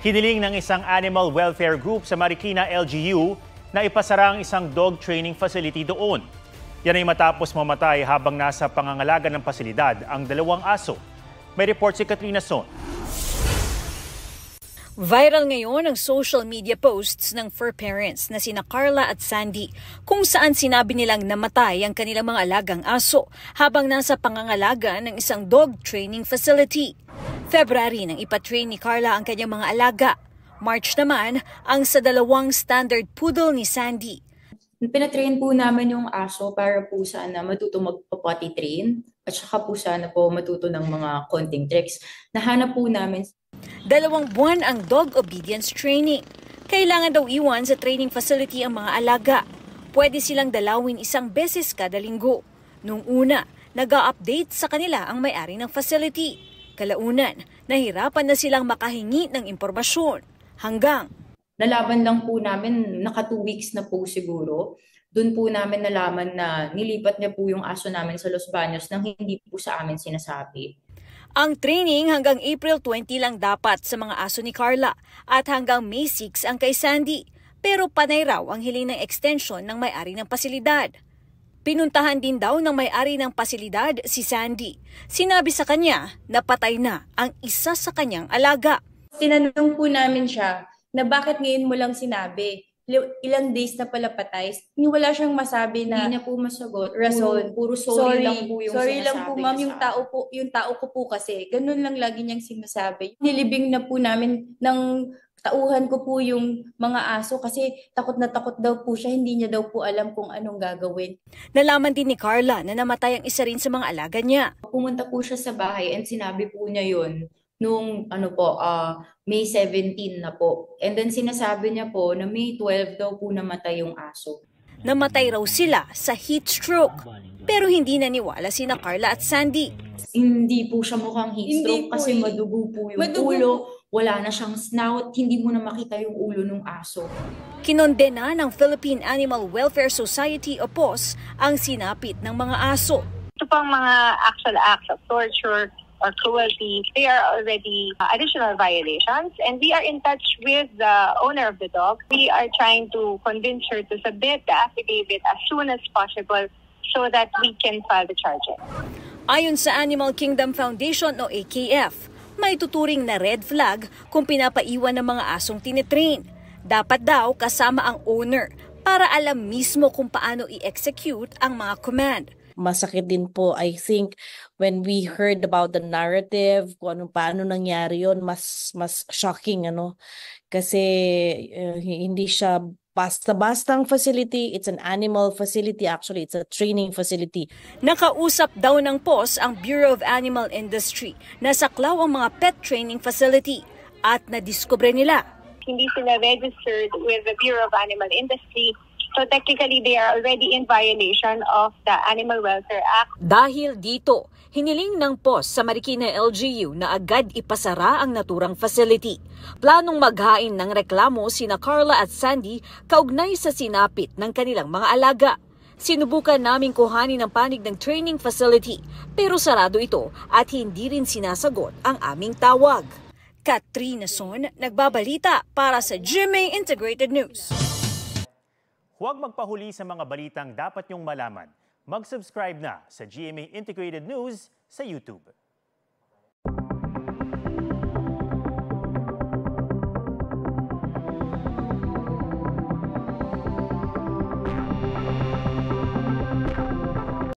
Hiniling ng isang animal welfare group sa Marikina LGU na ipasara ang isang dog training facility doon. Yan ay matapos mamatay habang nasa pangangalaga ng pasilidad ang dalawang aso. May report si Katrina Son. Viral ngayon ang social media posts ng fur parents na sina Carla at Sandy kung saan sinabi nilang namatay ang kanilang mga alagang aso habang nasa pangangalaga ng isang dog training facility. February nang ipatrain ni Carla ang kanyang mga alaga. March naman ang sa dalawang standard poodle ni Sandy. Pinatrain po namin yung aso para po sana matuto magpa-potty train at saka po sana po matuto ng mga konting tricks. Nahanap po namin 2 buwan ang dog obedience training. Kailangan daw iwan sa training facility ang mga alaga. Pwede silang dalawin 1 beses kada linggo. Nung una, nag-a-update sa kanila ang may-ari ng facility. Kalaunan, nahirapan na silang makahingi ng impormasyon. Hanggang nalaman lang po namin, naka 2 weeks na po siguro. Doon po namin nalaman na nilipat niya po yung aso namin sa Los Baños nang hindi po sa amin sinasabi. Ang training hanggang April 20 lang dapat sa mga aso ni Carla at hanggang May 6 ang kay Sandy. Pero panay raw ang hiling ng extension ng may-ari ng pasilidad. Pinuntahan din daw ng may-ari ng pasilidad si Sandy. Sinabi sa kanya na patay na ang isa sa kanyang alaga. Tinanong po namin siya na bakit ngayon mo lang sinabi. Ilang days na pala patay. Wala siyang masabi na hindi na po masagot. Rason. Puro sorry lang po yung sorry sinasabi lang po ma'am, niya yung tao ko po kasi. Ganun lang lagi niyang sinasabi. Nilibing na po namin ng tauhan ko po yung mga aso kasi takot na takot daw po siya. Hindi niya daw po alam kung anong gagawin. Nalaman din ni Carla na namatay ang isa rin sa mga alaga niya. Pumunta po siya sa bahay and sinabi po niya yun nung May 17 na po. And then sinasabi niya po na May 12 daw po namatay yung aso. Namatay raw sila sa heat stroke. Pero hindi naniwala sina Carla at Sandy. Hindi po siya mukhang heat stroke kasi eh. madugo po yung ulo. Wala na siyang snout, hindi mo na makita yung ulo ng aso. Kinondena ng Philippine Animal Welfare Society o POS ang sinapit ng mga aso. Ito pang mga actual acts of torture or cruelty, they are already additional violations, and we are in touch with the owner of the dog. We are trying to convince her to submit the affidavit as soon as possible so that we can file the charges. Ayon sa Animal Kingdom Foundation o AKF, may tuturing na red flag kung pinapaiwan ng mga asong tinitrain. Dapat daw kasama ang owner para alam mismo kung paano i-execute ang mga command. Masakit din po, I think, when we heard about the narrative, kung paano nangyari yon, mas shocking, kasi hindi siya basta-bastang facility, it's an animal facility, actually it's a training facility. Nakausap daw ng POS ang Bureau of Animal Industry na saklaw ang mga pet training facility at nadiskubre nila. Hindi sila registered with the Bureau of Animal Industry. So technically, they are already in violation of the Animal Welfare Act. Dahil dito, hiniling ng POS sa Marikina LGU na agad ipasara ang naturang facility. Planong maghain ng reklamo sina Carla at Sandy kaugnay sa sinapit ng kanilang mga alaga. Sinubukan naming kuhanin ang panig ng training facility pero sarado ito at hindi rin sinasagot ang aming tawag. Katrina Son, nagbabalita para sa GMA Integrated News. Huwag magpahuli sa mga balitang dapat niyong malaman. Mag-subscribe na sa GMA Integrated News sa YouTube.